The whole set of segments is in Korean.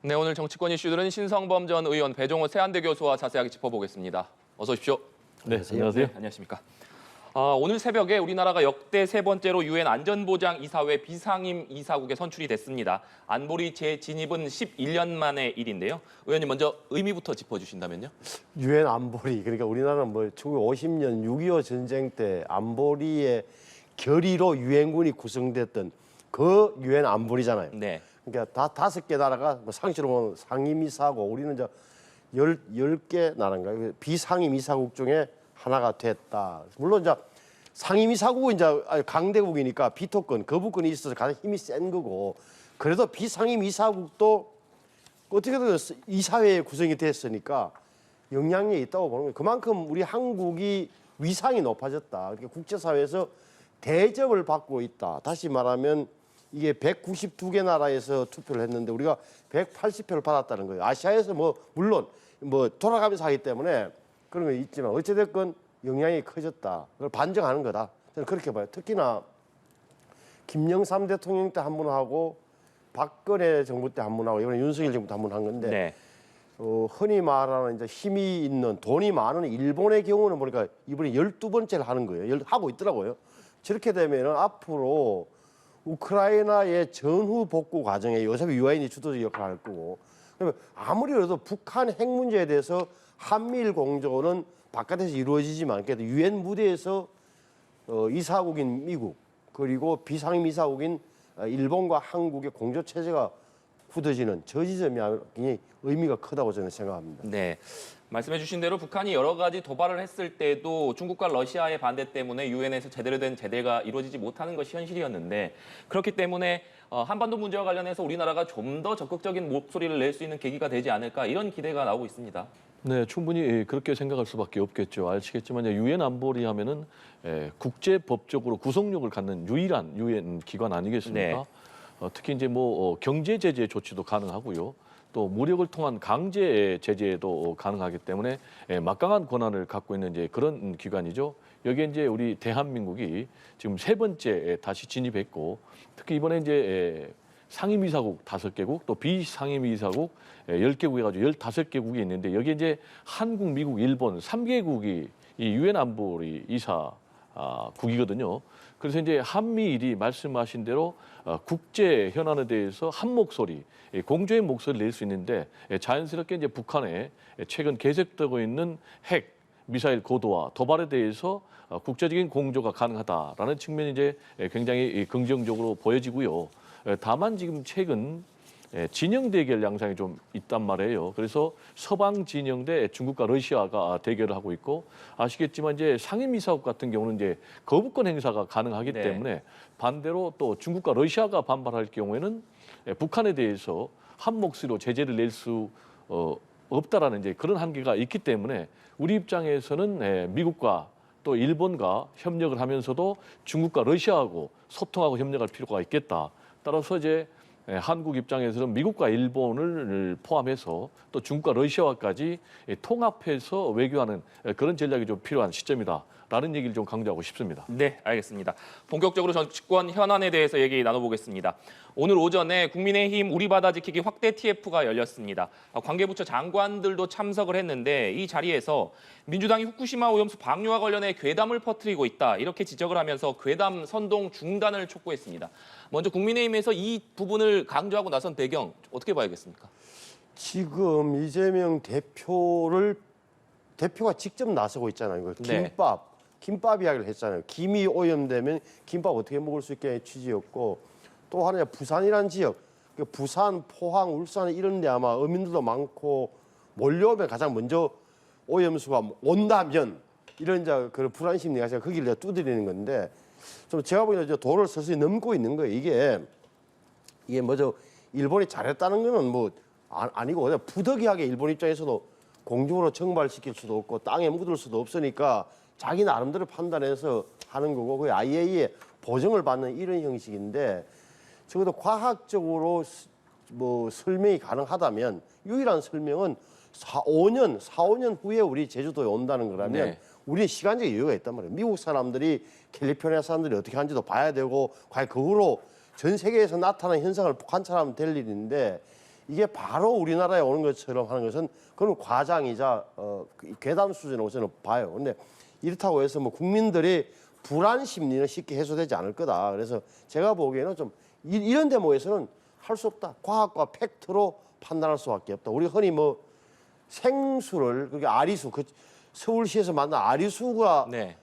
네, 오늘 정치권 이슈들은 신성범 전 의원, 배종호 세한대 교수와 자세하게 짚어보겠습니다. 어서 오십시오. 네, 안녕하세요. 네, 안녕하십니까. 오늘 새벽에 우리나라가 역대 세 번째로 유엔 안전보장이사회 비상임 이사국에 선출이 됐습니다. 안보리 재진입은 11년 만의 일인데요. 의원님 먼저 의미부터 짚어주신다면요. 유엔 안보리, 그러니까 우리나라는 뭐 1950년 6.25 전쟁 때 안보리의 결의로 유엔군이 구성됐던 그 유엔 안보리잖아요. 네. 그러니까 다 5개 나라가 뭐 상시로 보면 상임이사고 우리는 이제 10개 나라인가요? 비상임이사국 중에 하나가 됐다. 물론 이제 상임이사국은 이제 강대국이니까 비토권, 거부권이 있어서 가장 힘이 센 거고, 그래도 비상임이사국도 어떻게든 이사회에 구성이 됐으니까 영향력이 있다고 보는 거예요. 그만큼 우리 한국이 위상이 높아졌다. 그러니까 국제사회에서 대접을 받고 있다. 다시 말하면 이게 192개 나라에서 투표를 했는데 우리가 180표를 받았다는 거예요. 아시아에서 뭐 물론 뭐 돌아가면서 하기 때문에 그런 건 있지만 어찌됐건 영향이 커졌다. 그걸 반증하는 거다. 저는 그렇게 봐요. 특히나 김영삼 대통령 때 한 번 하고 박근혜 정부 때 한 번 하고 이번에 윤석열 정부 때 한 번 한 건데 네. 흔히 말하는 이제 힘이 있는 돈이 많은 일본의 경우는 보니까 이번에 12번째를 하는 거예요. 하고 있더라고요. 저렇게 되면은 앞으로 우크라이나의 전후 복구 과정에 어차피 유엔이 주도적 역할을 할 거고, 그러면 아무리 그래도 북한 핵 문제에 대해서 한미일 공조는 바깥에서 이루어지지만 그래도 유엔 무대에서 이사국인 미국 그리고 비상임 이사국인 일본과 한국의 공조 체제가 굳어지는 저 지점이 굉장히 의미가 크다고 저는 생각합니다. 네. 말씀해 주신 대로 북한이 여러 가지 도발을 했을 때도 중국과 러시아의 반대 때문에 유엔에서 제대로 된 제대가 이루어지지 못하는 것이 현실이었는데, 그렇기 때문에 한반도 문제와 관련해서 우리나라가 좀 더 적극적인 목소리를 낼 수 있는 계기가 되지 않을까, 이런 기대가 나오고 있습니다. 네, 충분히 그렇게 생각할 수밖에 없겠죠. 아시겠지만 유엔 안보리 하면은 국제법적으로 구속력을 갖는 유일한 유엔 기관 아니겠습니까? 네. 특히 이제 뭐 경제 제재 조치도 가능하고요. 또 무력을 통한 강제 제재도 가능하기 때문에 막강한 권한을 갖고 있는 이제 그런 기관이죠. 여기에 이제 우리 대한민국이 지금 세 번째 다시 진입했고, 특히 이번에 이제 상임이사국 5개국, 또 비상임이사국 10개국 해가지고 15개국이 있는데, 여기에 이제 한국, 미국, 일본 3개국이 이 유엔 안보리 이사국이거든요. 그래서 이제 한미일이 말씀하신 대로 국제 현안에 대해서 한 목소리, 공조의 목소리를 낼 수 있는데, 자연스럽게 이제 북한의 최근 계속되고 있는 핵, 미사일 고도화, 도발에 대해서 국제적인 공조가 가능하다라는 측면이 이제 굉장히 긍정적으로 보여지고요. 다만 지금 최근 진영 대결 양상이 좀 있단 말이에요. 그래서 서방 진영 대 중국과 러시아가 대결을 하고 있고, 아시겠지만 이제 상임이사국 같은 경우는 이제 거부권 행사가 가능하기 네. 때문에 반대로 또 중국과 러시아가 반발할 경우에는 북한에 대해서 한 목소리로 제재를 낼 수 없다라는 이제 그런 한계가 있기 때문에 우리 입장에서는 미국과 또 일본과 협력을 하면서도 중국과 러시아하고 소통하고 협력할 필요가 있겠다. 따라서 이제 한국 입장에서는 미국과 일본을 포함해서 또 중국과 러시아와까지 통합해서 외교하는 그런 전략이 좀 필요한 시점이다라는 얘기를 좀 강조하고 싶습니다. 네, 알겠습니다. 본격적으로 정치권 현안에 대해서 얘기 나눠보겠습니다. 오늘 오전에 국민의힘 우리 바다 지키기 확대 TF가 열렸습니다. 관계부처 장관들도 참석을 했는데, 이 자리에서 민주당이 후쿠시마 오염수 방류와 관련해 괴담을 퍼뜨리고 있다, 이렇게 지적을 하면서 괴담 선동 중단을 촉구했습니다. 먼저 국민의힘에서 이 부분을 강조하고 나선 배경 어떻게 봐야겠습니까? 지금 이재명 대표가 직접 나서고 있잖아요. 네. 김밥 이야기를 했잖아요. 김이 오염되면 김밥 어떻게 먹을 수 있게 취지였고, 또 하나 부산이라는 지역, 부산, 포항, 울산 이런 데 아마 어민들도 많고 몰려오면 가장 먼저 오염수가 온다면 이런 이제 그런 불안 심리가 있어서 거기를 내가 두드리는 건데, 좀 제가 보기에는 이제 도를 서서히 넘고 있는 거예요. 이게 뭐죠? 일본이 잘했다는 거는 뭐 아니고 그냥 부득이하게 일본 입장에서도 공중으로 정발시킬 수도 없고 땅에 묻을 수도 없으니까 자기 나름대로 판단해서 하는 거고, 그 IAEA 보증을 받는 이런 형식인데, 적어도 과학적으로 뭐 설명이 가능하다면 유일한 설명은 4, 5년 후에 우리 제주도에 온다는 거라면 네. 우리는 시간적 여유가 있단 말이에요. 미국 사람들이 캘리포니아 사람들이 어떻게 하는지도 봐야 되고, 과연 그 후로 전 세계에서 나타난 현상을 관찰하면 될 일인데, 이게 바로 우리나라에 오는 것처럼 하는 것은 그건 과장이자 괴담 수준으로 저는 봐요. 근데 이렇다고 해서 뭐 국민들의 불안 심리는 쉽게 해소되지 않을 거다. 그래서 제가 보기에는 좀 이런 대목에서는 할 수 없다. 과학과 팩트로 판단할 수밖에 없다. 우리 흔히 뭐 생수를 그게 아리수, 그 서울시에서 만든 아리수가 네.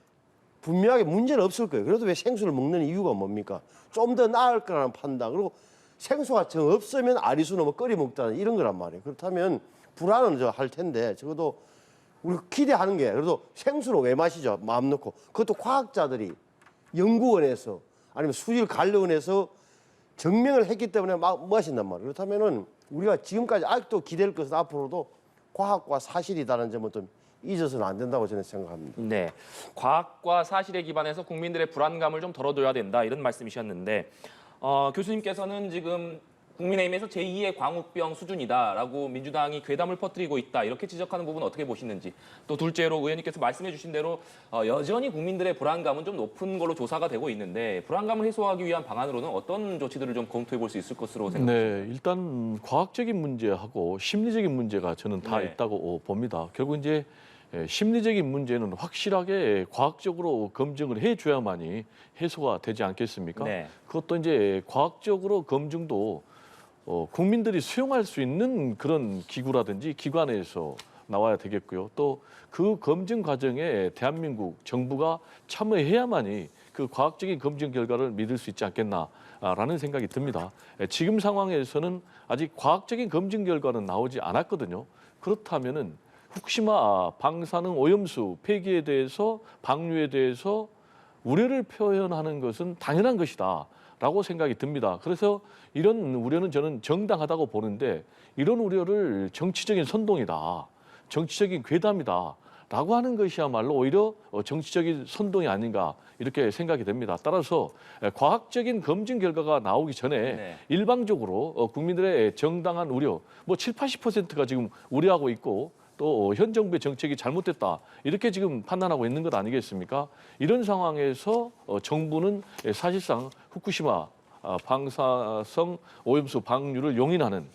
분명하게 문제는 없을 거예요. 그래도 왜 생수를 먹는 이유가 뭡니까? 좀 더 나을 거라는 판단. 그리고 생수가 정 없으면 아리수는 뭐 끓여 먹다는 이런 거란 말이에요. 그렇다면 불안은 저 할 텐데 적어도 우리 기대하는 게 그래도 생수는 왜 마시죠? 마음 놓고. 그것도 과학자들이 연구원에서 아니면 수질 관련원에서 증명을 했기 때문에 막 마신단 말이에요. 그렇다면은 우리가 지금까지 아직도 기댈 것은 앞으로도 과학과 사실이라는 점은 좀 잊어서는 안 된다고 저는 생각합니다. 네, 과학과 사실에 기반해서 국민들의 불안감을 좀 덜어줘야 된다 이런 말씀이셨는데 교수님께서는 지금 국민의힘에서 제2의 광우병 수준이다라고 민주당이 괴담을 퍼뜨리고 있다 이렇게 지적하는 부분 어떻게 보시는지 또 둘째로 의원님께서 말씀해 주신 대로 여전히 국민들의 불안감은 좀 높은 걸로 조사가 되고 있는데 불안감을 해소하기 위한 방안으로는 어떤 조치들을 좀 검토해 볼 수 있을 것으로 생각하십니까? 네, 일단 과학적인 문제하고 심리적인 문제가 저는 다 네. 있다고 봅니다. 결국 이제 심리적인 문제는 확실하게 과학적으로 검증을 해줘야만이 해소가 되지 않겠습니까? 네. 그것도 이제 과학적으로 검증도 국민들이 수용할 수 있는 그런 기구라든지 기관에서 나와야 되겠고요. 또 그 검증 과정에 대한민국 정부가 참여해야만이 그 과학적인 검증 결과를 믿을 수 있지 않겠나라는 생각이 듭니다. 지금 상황에서는 아직 과학적인 검증 결과는 나오지 않았거든요. 그렇다면은 후쿠시마 방사능 오염수 폐기에 대해서 방류에 대해서 우려를 표현하는 것은 당연한 것이다라고 생각이 듭니다. 그래서 이런 우려는 저는 정당하다고 보는데 이런 우려를 정치적인 선동이다, 정치적인 괴담이다라고 하는 것이야말로 오히려 정치적인 선동이 아닌가 이렇게 생각이 됩니다. 따라서 과학적인 검증 결과가 나오기 전에 네. 일방적으로 국민들의 정당한 우려, 뭐 7, 80%가 지금 우려하고 있고 또 현 정부의 정책이 잘못됐다 이렇게 지금 판단하고 있는 것 아니겠습니까? 이런 상황에서 정부는 사실상 후쿠시마 방사성 오염수 방류를 용인하는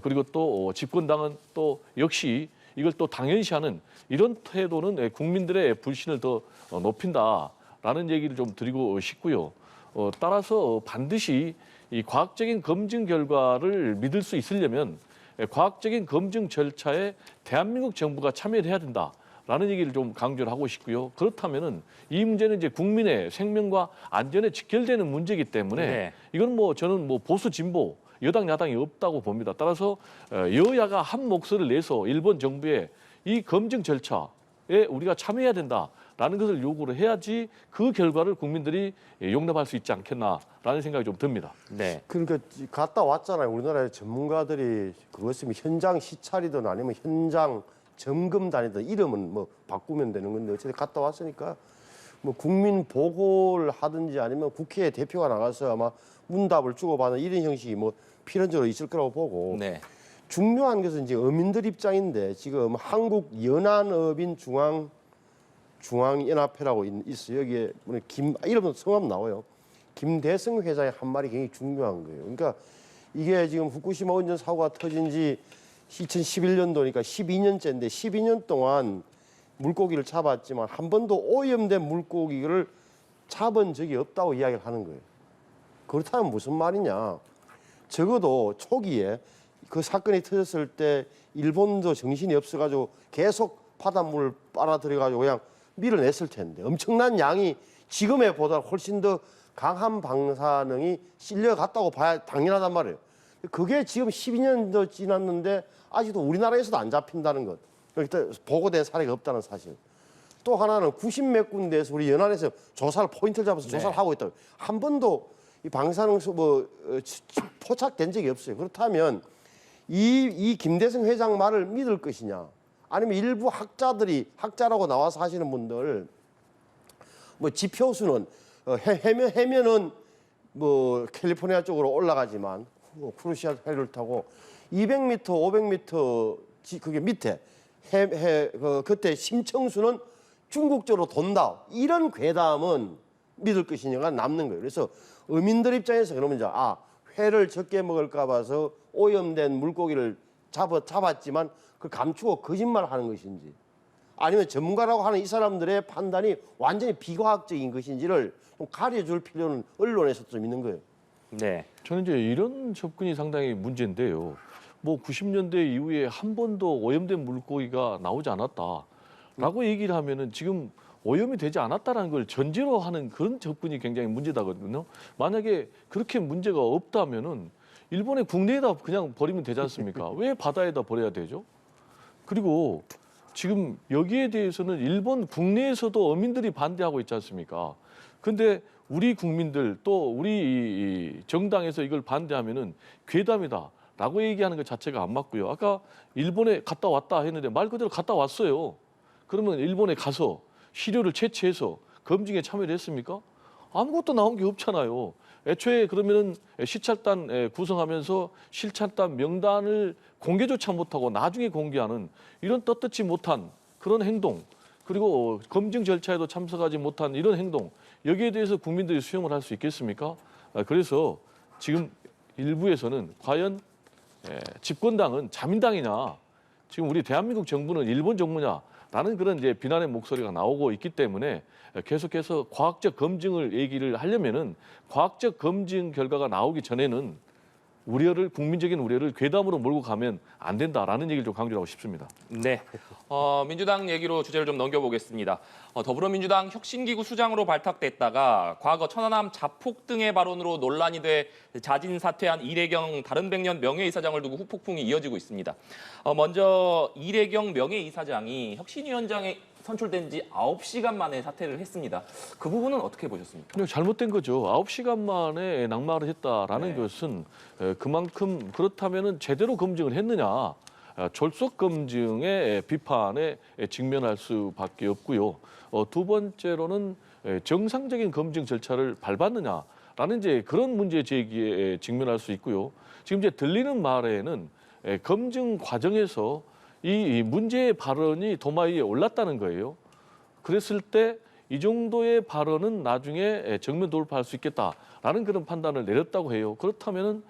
그리고 또 집권당은 또 역시 이걸 또 당연시하는 이런 태도는 국민들의 불신을 더 높인다라는 얘기를 좀 드리고 싶고요. 따라서 반드시 이 과학적인 검증 결과를 믿을 수 있으려면 과학적인 검증 절차에 대한민국 정부가 참여를 해야 된다라는 얘기를 좀 강조를 하고 싶고요. 그렇다면은 이 문제는 이제 국민의 생명과 안전에 직결되는 문제이기 때문에 네. 이건 뭐 저는 뭐 보수 진보 여당 야당이 없다고 봅니다. 따라서 여야가 한 목소리를 내서 일본 정부의 이 검증 절차에 우리가 참여해야 된다라는 것을 요구를 해야지 그 결과를 국민들이 용납할 수 있지 않겠나라는 생각이 좀 듭니다. 네. 그러니까 갔다 왔잖아요. 우리나라의 전문가들이 그것이면 현장 시찰이든 아니면 현장 점검단이든 이름은 뭐 바꾸면 되는 건데 어쨌든 갔다 왔으니까 뭐 국민 보고를 하든지 아니면 국회 대표가 나가서 아마 문답을 주고받는 이런 형식이 뭐 필연적으로 있을 거라고 보고 네. 중요한 것은 이제 어민들 입장인데 지금 한국 연안어민 중앙연합회라고 있어요. 여기에 이름도 성함 나와요. 김대성 회장의 한 말이 굉장히 중요한 거예요. 그러니까 이게 지금 후쿠시마 원전 사고가 터진 지 2011년도니까 12년째인데 12년 동안 물고기를 잡았지만 한 번도 오염된 물고기를 잡은 적이 없다고 이야기를 하는 거예요. 그렇다면 무슨 말이냐? 적어도 초기에 그 사건이 터졌을 때 일본도 정신이 없어가지고 계속 바닷물을 빨아들여가지고 그냥 밀어냈을 텐데 엄청난 양이 지금에 보다 훨씬 더 강한 방사능이 실려갔다고 봐야 당연하단 말이에요. 그게 지금 12년도 지났는데 아직도 우리나라에서도 안 잡힌다는 것. 일단 보고된 사례가 없다는 사실. 또 하나는 90몇 군데에서 우리 연안에서 조사를 포인트를 잡아서 조사를 하고 있다고. 한 번도 이 방사능 포착된 적이 없어요. 그렇다면 이 김대성 회장 말을 믿을 것이냐? 아니면 일부 학자라고 나와서 하시는 분들 뭐 지표수는 해면은 뭐 캘리포니아 쪽으로 올라가지만 크루시아 페리를 타고 200m, 500m 그게 밑에 그때 심청수는 중국 쪽으로 돈다. 이런 괴담은 믿을 것이냐가 남는 거예요. 그래서 어민들 입장에서 그러면 이제 회를 적게 먹을까 봐서 오염된 물고기를 잡았지만 그 감추고 거짓말하는 것인지 아니면 전문가라고 하는 이 사람들의 판단이 완전히 비과학적인 것인지를 좀 가려줄 필요는 언론에서도 좀 있는 거예요. 네. 저는 이제 이런 접근이 상당히 문제인데요. 뭐 90년대 이후에 한 번도 오염된 물고기가 나오지 않았다라고 얘기를 하면은 지금 오염이 되지 않았다라는 걸 전제로 하는 그런 접근이 굉장히 문제다거든요. 만약에 그렇게 문제가 없다면은 일본의 국내에다 그냥 버리면 되지 않습니까? 왜 바다에다 버려야 되죠? 그리고 지금 여기에 대해서는 일본 국내에서도 어민들이 반대하고 있지 않습니까? 근데 우리 국민들 또 우리 이 정당에서 이걸 반대하면은 괴담이다라고 얘기하는 것 자체가 안 맞고요. 아까 일본에 갔다 왔다 했는데 말 그대로 갔다 왔어요. 그러면 일본에 가서 시료를 채취해서 검증에 참여를 했습니까? 아무것도 나온 게 없잖아요. 애초에 그러면은 시찰단 구성하면서 실찰단 명단을 공개조차 못하고 나중에 공개하는 이런 떳떳지 못한 그런 행동, 그리고 검증 절차에도 참석하지 못한 이런 행동, 여기에 대해서 국민들이 수용을 할 수 있겠습니까? 그래서 지금 일부에서는 과연 집권당은 자민당이냐, 지금 우리 대한민국 정부는 일본 정부냐라는 그런 이제 비난의 목소리가 나오고 있기 때문에 계속해서 과학적 검증을 얘기를 하려면은 과학적 검증 결과가 나오기 전에는 국민적인 우려를 괴담으로 몰고 가면 안 된다라는 얘기를 좀 강조하고 싶습니다. 네. 민주당 얘기로 주제를 좀 넘겨보겠습니다. 더불어민주당 혁신기구 수장으로 발탁됐다가 과거 천안함 자폭 등의 발언으로 논란이 돼 자진 사퇴한 이래경 다른 백년 명예이사장을 두고 후폭풍이 이어지고 있습니다. 먼저 이래경 명예이사장이 혁신위원장에 선출된 지 9시간 만에 사퇴를 했습니다. 그 부분은 어떻게 보셨습니까? 잘못된 거죠. 9시간 만에 낙마를 했다라는 것은 그만큼 그렇다면은 제대로 검증을 했느냐, 졸속 검증의 비판에 직면할 수밖에 없고요. 두 번째로는 정상적인 검증 절차를 밟았느냐라는 이제 그런 문제 제기에 직면할 수 있고요. 지금 이제 들리는 말에는 검증 과정에서 이 문제의 발언이 도마 위에 올랐다는 거예요. 그랬을 때 이 정도의 발언은 나중에 정면 돌파할 수 있겠다라는 그런 판단을 내렸다고 해요. 그렇다면은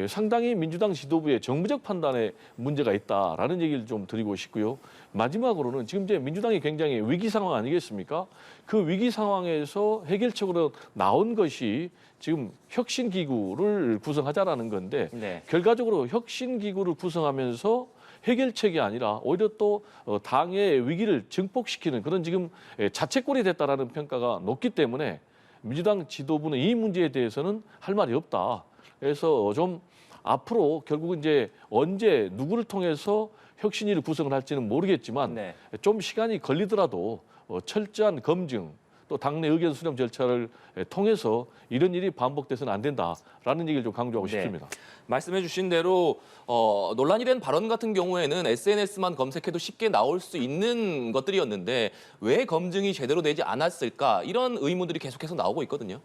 상당히 민주당 지도부의 정무적 판단에 문제가 있다라는 얘기를 좀 드리고 싶고요. 마지막으로는 지금 이제 민주당이 굉장히 위기 상황 아니겠습니까? 그 위기 상황에서 해결책으로 나온 것이 지금 혁신기구를 구성하자라는 건데 네. 결과적으로 혁신기구를 구성하면서 해결책이 아니라 오히려 또 당의 위기를 증폭시키는 그런 지금 자책골이 됐다라는 평가가 높기 때문에 민주당 지도부는 이 문제에 대해서는 할 말이 없다. 그래서 좀 앞으로 결국은 이제 언제 누구를 통해서 혁신위를 구성을 할지는 모르겠지만 네. 좀 시간이 걸리더라도 철저한 검증 또 당내 의견 수렴 절차를 통해서 이런 일이 반복돼서는 안 된다라는 얘기를 좀 강조하고 싶습니다. 말씀해 주신 대로 논란이 된 발언 같은 경우에는 SNS만 검색해도 쉽게 나올 수 있는 것들이었는데 왜 검증이 제대로 되지 않았을까 이런 의문들이 계속해서 나오고 있거든요.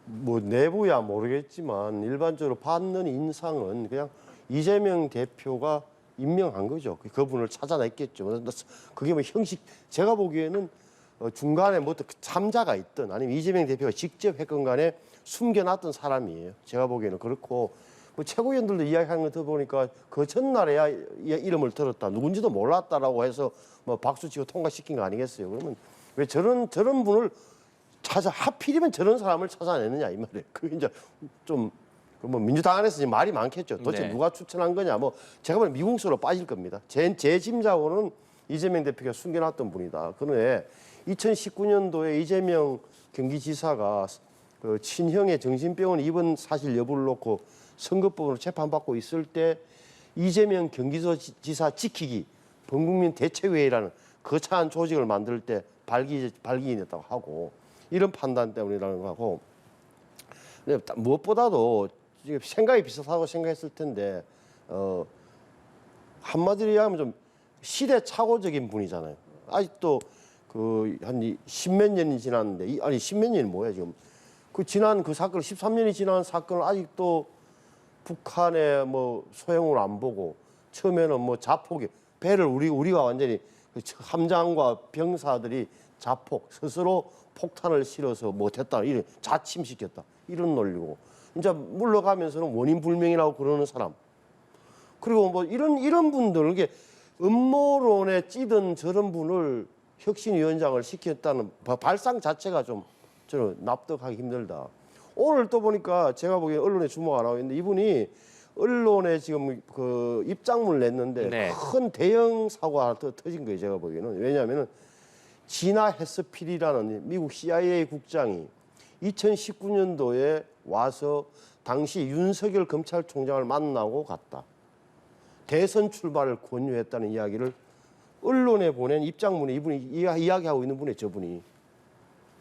뭐 내부야 모르겠지만 일반적으로 받는 인상은 그냥 이재명 대표가 임명한 거죠. 그분을 찾아냈겠죠. 그게 뭐 형식, 제가 보기에는 중간에 뭐 참자가 있든 아니면 이재명 대표가 직접 했건 간에 숨겨놨던 사람이에요. 제가 보기에는 그렇고 뭐 최고위원들도 이야기하는 거 들어보니까 그 전날에야 이름을 들었다. 누군지도 몰랐다라고 해서 뭐 박수치고 통과시킨 거 아니겠어요. 그러면 왜 저런 분을 하필이면 저런 사람을 찾아내느냐 이 말이에요. 그게 이제 좀 뭐 민주당 안에서 말이 많겠죠. 도대체 네. 누가 추천한 거냐. 뭐 제가 보기엔 미궁수로 빠질 겁니다. 제 짐작으로는 이재명 대표가 숨겨놨던 분이다. 그 후에 2019년도에 이재명 경기지사가 그 친형의 정신병원 입원 사실 여부를 놓고 선거법으로 재판받고 있을 때 이재명 경기도지사 지키기 범국민 대책회의라는 거창한 조직을 만들 때 발기인했다고 하고 이런 판단 때문이라는 거고 근데 무엇보다도 생각이 비슷하다고 생각했을 텐데 한마디로 얘기하면 좀 시대착오적인 분이잖아요. 아직도 그 한 십몇 년이 지났는데 아니 십몇 년이 뭐야 지금 그 지난 그 사건 13년이 지난 사건을 아직도 북한에 뭐 소형으로 안 보고 처음에는 뭐 자폭이 배를 우리가 완전히 그 함장과 병사들이 자폭 스스로 폭탄을 실어서 못했다 이런 자침시켰다 이런 논리고 이제 물러가면서는 원인 불명이라고 그러는 사람. 그리고 뭐 이런 분들 이게 음모론에 찌든 저런 분을 혁신위원장을 시켰다는 발상 자체가 좀 저는 납득하기 힘들다. 오늘 또 보니까 제가 보기에 언론에 주목 안 하고 있는데 이분이 언론에 지금 그 입장문을 냈는데 네. 큰 대형 사고가 하나 터진 거예요. 제가 보기에는. 왜냐하면은 지나 헤스필이라는 미국 CIA 국장이 2019년도에 와서 당시 윤석열 검찰총장을 만나고 갔다. 대선 출마를 권유했다는 이야기를 언론에 보낸 입장문에 이분이 이야기하고 있는 분이 저분이.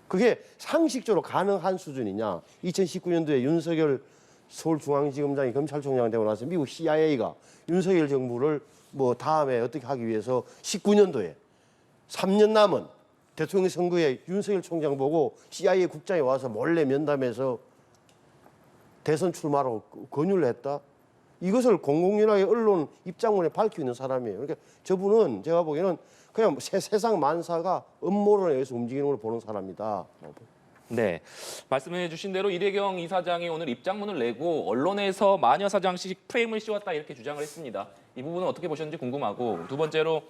그게 상식적으로 가능한 수준이냐. 2019년도에 윤석열 서울중앙지검장이 검찰총장이 되고 나서 미국 CIA가 윤석열 정부를 뭐 다음에 어떻게 하기 위해서 19년도에 3년 남은 대통령 선거에 윤석열 총장 보고 CIA 국장이 와서 몰래 면담해서 대선 출마로 권유를 했다. 이것을 공공연하게 언론 입장문에 밝히고 있는 사람이에요. 그러니까 저분은 제가 보기에는 그냥 세상 만사가 음모론에 의해서 움직이는 걸 보는 사람이다. 네, 말씀해 주신 대로 이대경 이사장이 오늘 입장문을 내고 언론에서 마녀 사장식 프레임을 씌웠다 이렇게 주장을 했습니다. 이 부분은 어떻게 보셨는지 궁금하고 두 번째로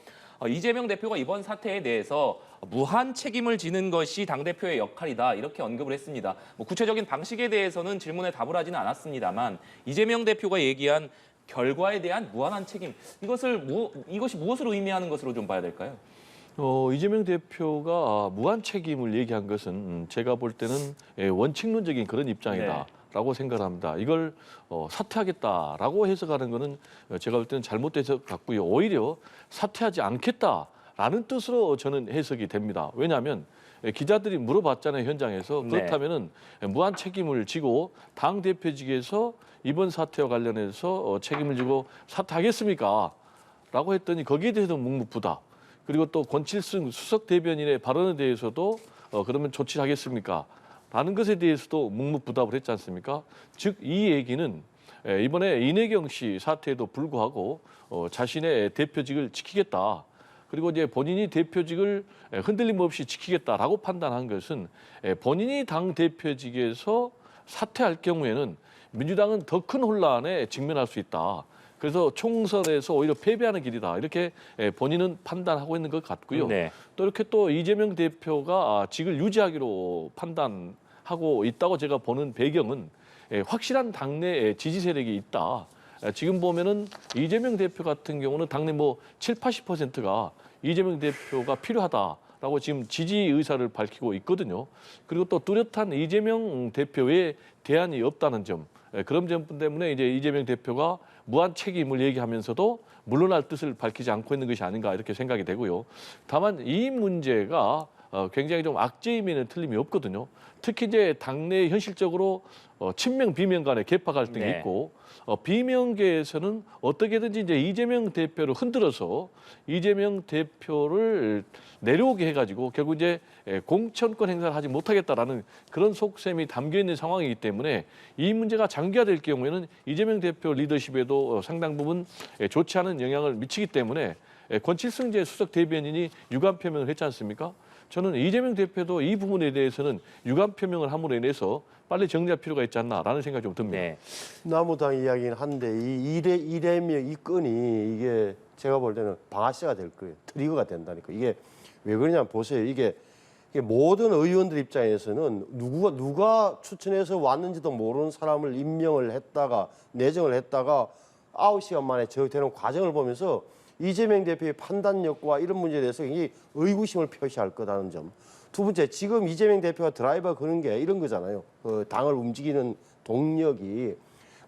이재명 대표가 이번 사태에 대해서 무한 책임을 지는 것이 당대표의 역할이다 이렇게 언급을 했습니다. 뭐 구체적인 방식에 대해서는 질문에 답을 하지는 않았습니다만 이재명 대표가 얘기한 결과에 대한 무한한 책임 이것이 무엇을 의미하는 것으로 좀 봐야 될까요? 이재명 대표가 무한 책임을 얘기한 것은 제가 볼 때는 원칙론적인 그런 입장이다라고 생각합니다. 이걸 사퇴하겠다라고 해석하는 것은 제가 볼 때는 잘못돼서 같고요. 오히려 사퇴하지 않겠다라는 뜻으로 저는 해석이 됩니다. 왜냐하면 기자들이 물어봤잖아요, 현장에서. 네. 그렇다면은 무한 책임을 지고 당 대표직에서 이번 사태와 관련해서 책임을 지고 사퇴하겠습니까? 라고 했더니 거기에 대해서도 묵묵부답. 그리고 또 권칠승 수석 대변인의 발언에 대해서도 그러면 조치하겠습니까? 라는 것에 대해서도 묵묵부답을 했지 않습니까? 즉 이 얘기는 이번에 이내경 씨 사태에도 불구하고 자신의 대표직을 지키겠다. 그리고 이제 본인이 대표직을 흔들림 없이 지키겠다라고 판단한 것은 본인이 당 대표직에서 사퇴할 경우에는 민주당은 더 큰 혼란에 직면할 수 있다. 그래서 총선에서 오히려 패배하는 길이다. 이렇게 본인은 판단하고 있는 것 같고요. 네. 또 이렇게 또 이재명 대표가 직을 유지하기로 판단하고 있다고 제가 보는 배경은 확실한 당내 지지 세력이 있다. 지금 보면은 이재명 대표 같은 경우는 당내 뭐 7, 80%가 이재명 대표가 필요하다라고 지금 지지 의사를 밝히고 있거든요. 그리고 또 뚜렷한 이재명 대표의 대안이 없다는 점. 그런 점 때문에 이제 이재명 대표가 무한 책임을 얘기하면서도 물러날 뜻을 밝히지 않고 있는 것이 아닌가 이렇게 생각이 되고요. 다만 이 문제가 굉장히 좀 악재임에는 틀림이 없거든요. 특히 이제 당내 현실적으로 친명 비명 간의 계파 갈등이 네. 있고 비명계에서는 어떻게든지 이제 이재명 대표를 흔들어서 이재명 대표를 내려오게 해가지고 결국 이제 공천권 행사를 하지 못하겠다라는 그런 속셈이 담겨 있는 상황이기 때문에 이 문제가 장기화될 경우에는 이재명 대표 리더십에도 상당 부분 좋지 않은 영향을 미치기 때문에 권칠승 수석 대변인이 유감 표명을 했지 않습니까? 저는 이재명 대표도 이 부분에 대해서는 유감 표명을 함으로 인해서 빨리 정리할 필요가 있지 않나라는 생각이 좀 듭니다. 네. 나무당 이야기는 한데 이 이래명 이 건이 이게 제가 볼 때는 방아쇠가 될 거예요. 트리거가 된다니까. 이게 왜 그러냐면 보세요. 이게 모든 의원들 입장에서는 누가 추천해서 왔는지도 모르는 사람을 임명을 했다가 내정을 했다가 9시간 만에 저되는 과정을 보면서 이재명 대표의 판단력과 이런 문제에 대해서 굉장히 의구심을 표시할 거라는 점. 두 번째, 지금 이재명 대표가 드라이버 거는 게 이런 거잖아요. 당을 움직이는 동력이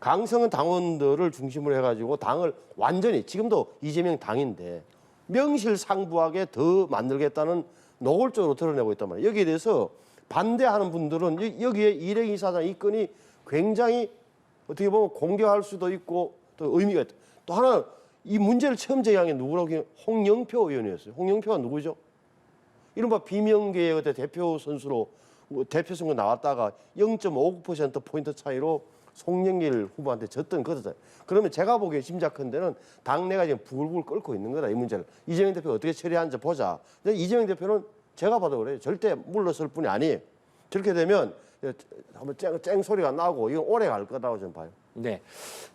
강성한 당원들을 중심으로 해가지고 당을 완전히 지금도 이재명 당인데 명실상부하게 더 만들겠다는 노골적으로 드러내고 있단 말이에요. 여기에 대해서 반대하는 분들은 여기에 이reg이 사장 이 건이 굉장히 어떻게 보면 공격할 수도 있고 또 의미가 있다. 또 하나는 이 문제를 처음 제기한 게 누구라고? 홍영표 의원이었어요. 홍영표가 누구죠? 이른바 비명계의 대표 선수로 대표 선거 나왔다가 0.59%포인트 차이로 송영길 후보한테 졌던 거잖아요. 그러면 제가 보기에 짐작컨대는 당내가 지금 부글부글 끓고 있는 거다, 이 문제를. 이재명 대표가 어떻게 처리하는지 보자. 근데 이재명 대표는 제가 봐도 그래요. 절대 물러설 뿐이 아니에요. 저렇게 되면 한번 쨍 소리가 나고 이건 오래 갈 거라고 저는 봐요. 네,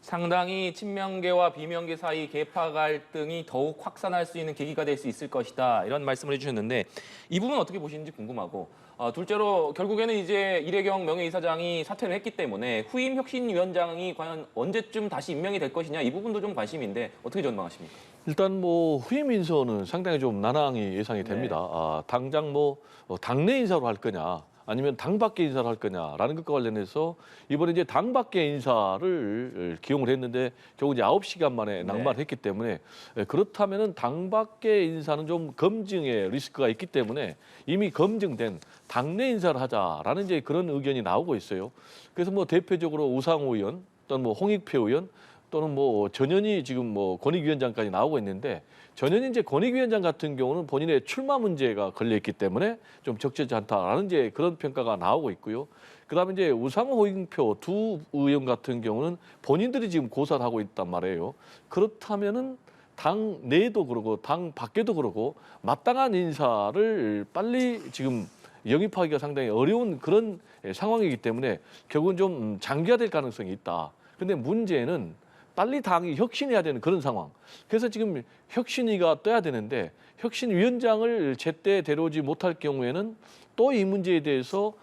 상당히 친명계와 비명계 사이 계파 갈등이 더욱 확산할 수 있는 계기가 될 수 있을 것이다 이런 말씀을 해주셨는데 이 부분 어떻게 보시는지 궁금하고 둘째로 결국에는 이제 이례경 명예이사장이 사퇴를 했기 때문에 후임 혁신위원장이 과연 언제쯤 다시 임명이 될 것이냐 이 부분도 좀 관심인데 어떻게 전망하십니까? 일단 뭐 후임 인선은 상당히 좀 난항이 예상이 됩니다. 당장 뭐 당내 인사로 할 거냐 아니면 당 밖의 인사를 할 거냐라는 것과 관련해서 이번에 이제 당 밖의 인사를 기용을 했는데 결국 이제 9시간 만에 낙마를 했기 때문에 그렇다면은 당 밖의 인사는 좀 검증의 리스크가 있기 때문에 이미 검증된 당내 인사를 하자라는 이제 그런 의견이 나오고 있어요. 그래서 뭐 대표적으로 우상호 의원 또는 뭐 홍익표 의원 또는 뭐 전현희 지금 뭐 권익위원장까지 나오고 있는데 전현희 이제 권익위원장 같은 경우는 본인의 출마 문제가 걸려 있기 때문에 좀 적절치 않다라는 이제 그런 평가가 나오고 있고요. 그다음에 이제 우상호 홍익표 두 의원 같은 경우는 본인들이 지금 고사를 하고 있단 말이에요. 그렇다면은 당 내도 그러고 당 밖에도 그러고 마땅한 인사를 빨리 지금 영입하기가 상당히 어려운 그런 상황이기 때문에 결국은 좀 장기화될 가능성이 있다. 근데 문제는 빨리 당이 혁신해야 되는 그런 상황. 그래서 지금 혁신위가 떠야 되는데 혁신위원장을 제때 데려오지 못할 경우에는 또 이 문제에 대해서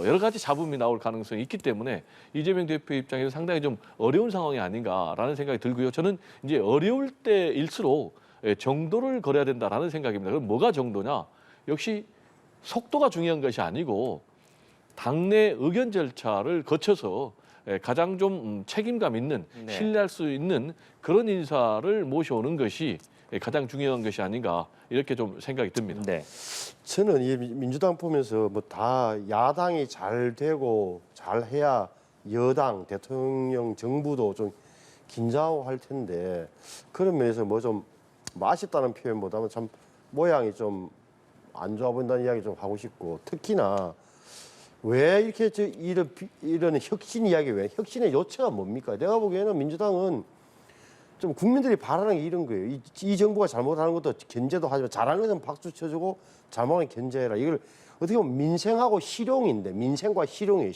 여러 가지 잡음이 나올 가능성이 있기 때문에 이재명 대표 입장에서 상당히 좀 어려운 상황이 아닌가라는 생각이 들고요. 저는 이제 어려울 때일수록 정도를 걸어야 된다라는 생각입니다. 그럼 뭐가 정도냐? 역시 속도가 중요한 것이 아니고 당내 의견 절차를 거쳐서 가장 좀 책임감 있는 신뢰할 수 있는 그런 인사를 모셔오는 것이 가장 중요한 것이 아닌가 이렇게 좀 생각이 듭니다. 네. 저는 이 민주당 보면서 뭐 다 야당이 잘 되고 잘 해야 여당 대통령 정부도 좀 긴장하고 할 텐데 그런 면에서 뭐 좀 아쉽다는 표현보다는 참 모양이 좀 안 좋아 보인다는 이야기 좀 하고 싶고 특히나 왜 이렇게 이런 혁신 이야기 왜 혁신의 요체가 뭡니까? 내가 보기에는 민주당은 좀 국민들이 바라는 게 이런 거예요. 이 정부가 잘못하는 것도 견제도 하지만 잘하는 것은 박수 쳐주고 잘못하는 견제해라. 이걸 어떻게 보면 민생하고 실용인데 민생과 실용이에요.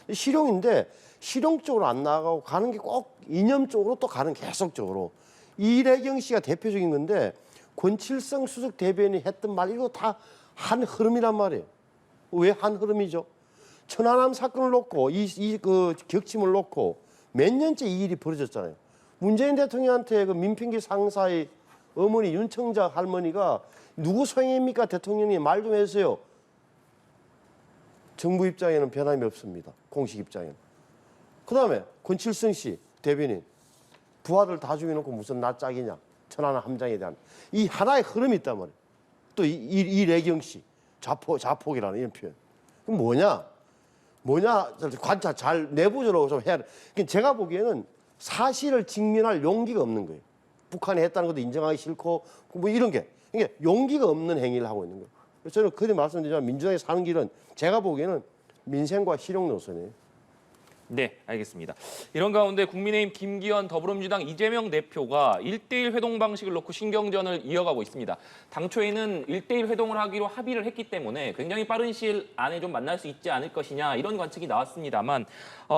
실용인데 실용 쪽으로 안 나가고 가는 게 꼭 이념 쪽으로 또 가는 계속적으로. 이래경 씨가 대표적인 건데 권칠성 수석 대변인이 했던 말 이거 다 한 흐름이란 말이에요. 왜 한 흐름이죠? 천안함 사건을 놓고 그 격침을 놓고 몇 년째 이 일이 벌어졌잖아요. 문재인 대통령한테 그 민평기 상사의 어머니 윤청자 할머니가 누구 소행입니까? 대통령이 말 좀 해주세요. 정부 입장에는 변함이 없습니다. 공식 입장에는. 그다음에 권칠성 씨 대변인 부하들 다 죽여놓고 무슨 낯짝이냐. 천안함 함장에 대한 이 하나의 흐름이 있단 말이에요. 또 이래경 씨 자폭이라는 이런 표현. 그럼 뭐냐 관찰 잘 내부적으로 좀 해야 돼. 그러니까 제가 보기에는 사실을 직면할 용기가 없는 거예요. 북한이 했다는 것도 인정하기 싫고 뭐 이런 게 그러니까 용기가 없는 행위를 하고 있는 거예요. 그래서 저는 그렇게 말씀드리자면 민주당이 사는 길은 제가 보기에는 민생과 실용 노선이에요. 네, 알겠습니다. 이런 가운데 국민의힘 김기현 더불어민주당 이재명 대표가 1대1 회동 방식을 놓고 신경전을 이어가고 있습니다. 당초에는 1대1 회동을 하기로 합의를 했기 때문에 굉장히 빠른 시일 안에 좀 만날 수 있지 않을 것이냐 이런 관측이 나왔습니다만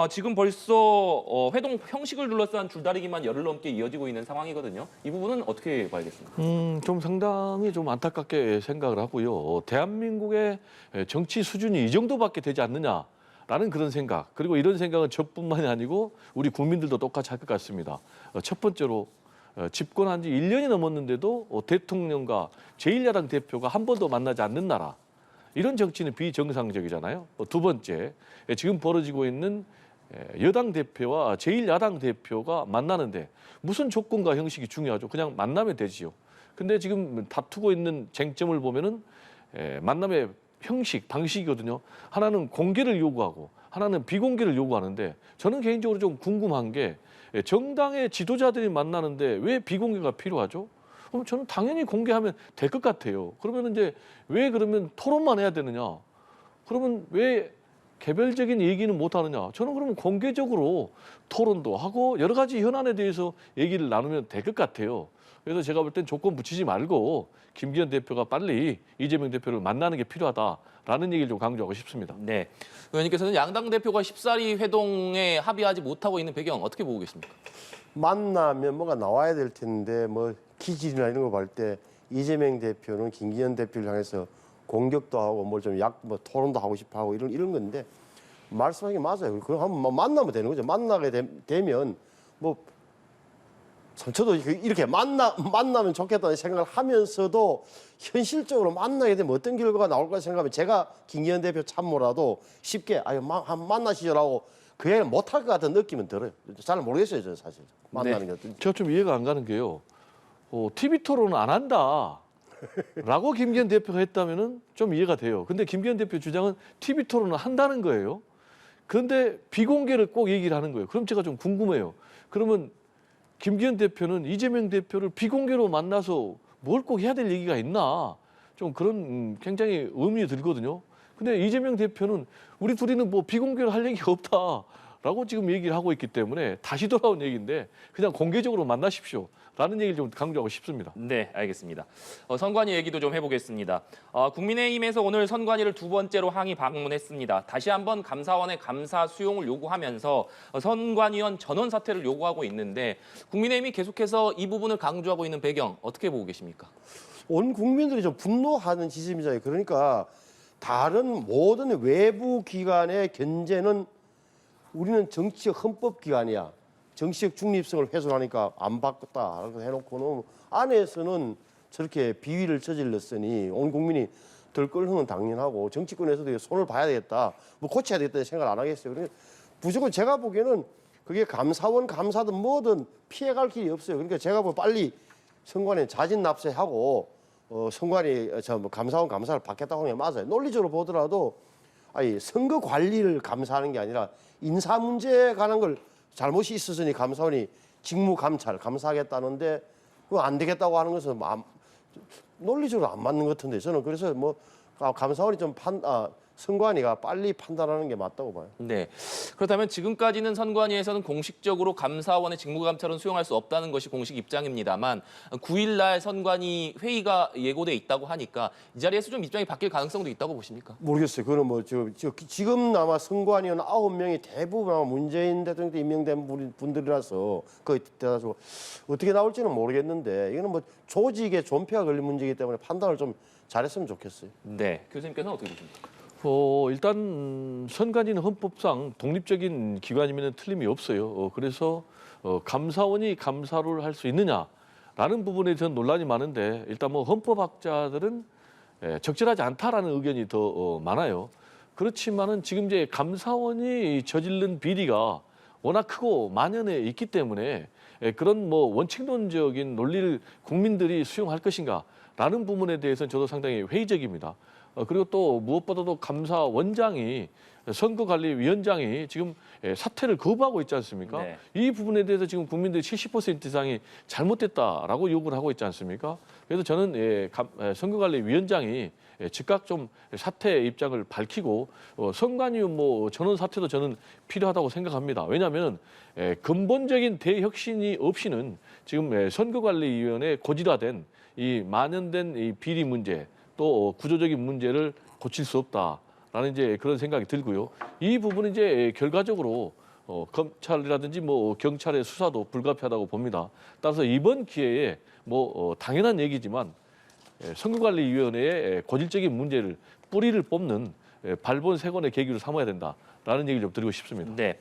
지금 벌써 회동 형식을 둘러싼 줄다리기만 열흘 넘게 이어지고 있는 상황이거든요. 이 부분은 어떻게 봐야겠습니까? 좀 상당히 좀 안타깝게 생각을 하고요. 대한민국의 정치 수준이 이 정도밖에 되지 않느냐. 라는 그런 생각, 그리고 이런 생각은 저뿐만이 아니고 우리 국민들도 똑같이 할 것 같습니다. 첫 번째로 집권한 지 1년이 넘었는데도 대통령과 제1야당 대표가 한 번도 만나지 않는 나라. 이런 정치는 비정상적이잖아요. 두 번째, 지금 벌어지고 있는 여당 대표와 제1야당 대표가 만나는데 무슨 조건과 형식이 중요하죠. 그냥 만나면 되지요. 근데 지금 다투고 있는 쟁점을 보면은 만남의 형식, 방식이거든요. 하나는 공개를 요구하고 하나는 비공개를 요구하는데 저는 개인적으로 좀 궁금한 게 정당의 지도자들이 만나는데 왜 비공개가 필요하죠? 그럼 저는 당연히 공개하면 될 것 같아요. 그러면 이제 왜 그러면 토론만 해야 되느냐? 그러면 왜 개별적인 얘기는 못 하느냐? 저는 그러면 공개적으로 토론도 하고 여러 가지 현안에 대해서 얘기를 나누면 될 것 같아요. 그래서 제가 볼 땐 조건 붙이지 말고 김기현 대표가 빨리 이재명 대표를 만나는 게 필요하다라는 얘기를 좀 강조하고 싶습니다. 네. 의원님께서는 양당 대표가 쉽사리 회동에 합의하지 못하고 있는 배경 어떻게 보고 계십니까? 만나면 뭐가 나와야 될 텐데 뭐 기질이나 이런 거 볼 때 이재명 대표는 김기현 대표를 향해서 공격도 하고 뭘 좀 뭐 토론도 하고 싶어 하고 이런 건데 말씀하신 게 맞아요. 그럼 한번 만나면 되는 거죠. 만나게 되면 뭐 저도 이렇게 만나면 좋겠다는 생각을 하면서도 현실적으로 만나게 되면 어떤 결과가 나올까 생각하면 제가 김기현 대표 참모라도 쉽게 한번 만나시죠라고 그 얘기를 못할 것 같은 느낌은 들어요. 잘 모르겠어요, 저는 사실. 만나는 게 어떤지. 제가 좀 이해가 안 가는 게요. TV 토론은 안 한다. 라고 김기현 대표가 했다면은 좀 이해가 돼요. 근데 김기현 대표 주장은 TV 토론을 한다는 거예요. 그런데 비공개를 꼭 얘기를 하는 거예요. 그럼 제가 좀 궁금해요. 그러면 김기현 대표는 이재명 대표를 비공개로 만나서 뭘 꼭 해야 될 얘기가 있나? 좀 그런 굉장히 의문이 들거든요. 근데 이재명 대표는 우리 둘이는 뭐 비공개로 할 얘기가 없다라고 지금 얘기를 하고 있기 때문에 다시 돌아온 얘기인데 그냥 공개적으로 만나십시오. 라는 얘기를 좀 강조하고 싶습니다. 네, 알겠습니다. 선관위 얘기도 좀 해보겠습니다. 국민의힘에서 오늘 선관위를 두 번째로 항의 방문했습니다. 다시 한번 감사원의 감사 수용을 요구하면서 선관위원 전원 사퇴를 요구하고 있는데 국민의힘이 계속해서 이 부분을 강조하고 있는 배경 어떻게 보고 계십니까? 온 국민들이 좀 분노하는 지점이잖아요. 그러니까 다른 모든 외부 기관의 견제는 우리는 정치적 헌법 기관이야. 정치적 중립성을 훼손하니까 안 바꿨다 해놓고는 안에서는 저렇게 비위를 저질렀으니 온 국민이 들끓는 건 당연하고 정치권에서도 손을 봐야 되겠다, 뭐 고쳐야 되겠다는 생각을 안 하겠어요. 그러니까 무조건 제가 보기에는 그게 감사원 감사든 뭐든 피해갈 길이 없어요. 그러니까 제가 뭐 빨리 선관위 자진 납세하고 선관위 뭐 감사원 감사를 받겠다고 하는 게 맞아요. 논리적으로 보더라도 아니 선거 관리를 감사하는 게 아니라 인사 문제에 관한 걸 잘못이 있었으니 감사원이 직무 감사하겠다는데 그거 안 되겠다고 하는 것은 논리적으로 안 맞는 것 같은데 저는 그래서 뭐 감사원이 선관위가 빨리 판단하는 게 맞다고 봐요. 네. 그렇다면 지금까지는 선관위에서는 공식적으로 감사원의 직무감찰은 수용할 수 없다는 것이 공식 입장입니다만 9일 날 선관위 회의가 예고돼 있다고 하니까 이 자리에서 좀 입장이 바뀔 가능성도 있다고 보십니까? 모르겠어요. 그거는 뭐 지금 아마 선관위원 9명이 대부분 아마 문재인 대통령 때 임명된 분들이라서 거의 대다수 어떻게 나올지는 모르겠는데 이거는 뭐 조직에 존폐가 걸린 문제이기 때문에 판단을 좀 잘했으면 좋겠어요. 네. 교수님께서는 어떻게 보십니까? 일단 선관위는 헌법상 독립적인 기관이면 틀림이 없어요. 그래서 감사원이 감사를 할 수 있느냐라는 부분에 대해서는 논란이 많은데 일단 뭐 헌법학자들은 적절하지 않다라는 의견이 더 많아요. 그렇지만은 지금 이제 감사원이 저지른 비리가 워낙 크고 만연해 있기 때문에 그런 뭐 원칙론적인 논리를 국민들이 수용할 것인가라는 부분에 대해서는 저도 상당히 회의적입니다. 그리고 또 무엇보다도 감사원장이 선거관리위원장이 지금 사퇴를 거부하고 있지 않습니까? 네. 이 부분에 대해서 지금 국민들이 70% 이상이 잘못됐다라고 요구를 하고 있지 않습니까? 그래서 저는 선거관리위원장이 즉각 좀 사퇴 입장을 밝히고 선관위원 뭐 전원 사퇴도 저는 필요하다고 생각합니다. 왜냐하면 근본적인 대혁신이 없이는 지금 선거관리위원회 고질화된 이 만연된 이 비리 문제 또 구조적인 문제를 고칠 수 없다라는 이제 그런 생각이 들고요. 이 부분은 이제 결과적으로 검찰이라든지 뭐 경찰의 수사도 불가피하다고 봅니다. 따라서 이번 기회에 뭐 당연한 얘기지만 선거관리위원회의 고질적인 문제를 뿌리를 뽑는 발본색원의 계기로 삼아야 된다라는 얘기를 좀 드리고 싶습니다. 네.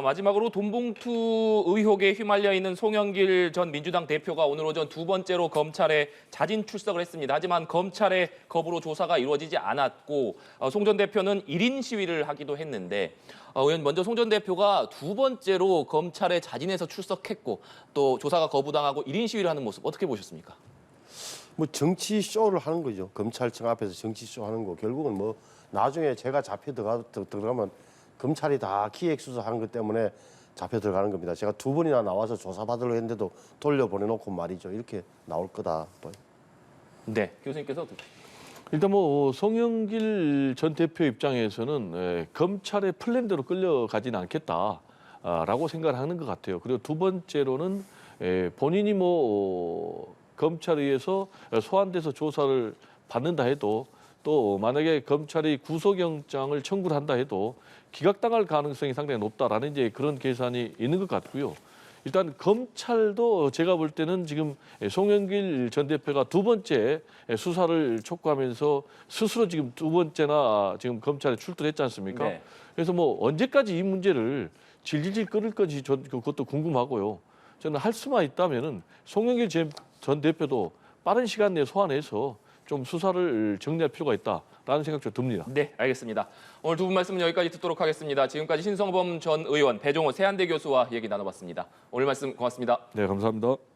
마지막으로 돈봉투 의혹에 휘말려 있는 송영길 전 민주당 대표가 오늘 오전 두 번째로 검찰에 자진 출석을 했습니다. 하지만 검찰의 거부로 조사가 이루어지지 않았고 송 전 대표는 1인 시위를 하기도 했는데 의원 먼저 송 전 대표가 두 번째로 검찰에 자진해서 출석했고 또 조사가 거부당하고 1인 시위를 하는 모습 어떻게 보셨습니까? 뭐 정치 쇼를 하는 거죠. 검찰청 앞에서 정치 쇼 하는 거. 결국은 뭐 나중에 제가 잡혀 들어가면 검찰이 다 기획 수사한 것 때문에 잡혀 들어가는 겁니다. 제가 두 번이나 나와서 조사받으려고 했는데도 돌려보내놓고 말이죠. 이렇게 나올 거다. 네, 교수님께서 어떻게? 일단 뭐 송영길 전 대표 입장에서는 검찰의 플랜대로 끌려가지는 않겠다라고 생각을 하는 것 같아요. 그리고 두 번째로는 본인이 뭐 검찰에 의해서 소환돼서 조사를 받는다 해도 또 만약에 검찰이 구속영장을 청구를 한다 해도 기각당할 가능성이 상당히 높다라는 이제 그런 계산이 있는 것 같고요. 일단 검찰도 제가 볼 때는 지금 송영길 전 대표가 두 번째 수사를 촉구하면서 스스로 지금 두 번째나 지금 검찰에 출두했지 않습니까? 네. 그래서 뭐 언제까지 이 문제를 질질질 끌을 건지 그것도 궁금하고요. 저는 할 수만 있다면은 송영길 전 대표도 빠른 시간 내에 소환해서 좀 수사를 정리할 필요가 있다라는 생각 좀 듭니다. 네, 알겠습니다. 오늘 두 분 말씀은 여기까지 듣도록 하겠습니다. 지금까지 신성범 전 의원, 배종호 세한대 교수와 얘기 나눠봤습니다. 오늘 말씀 고맙습니다. 네, 감사합니다.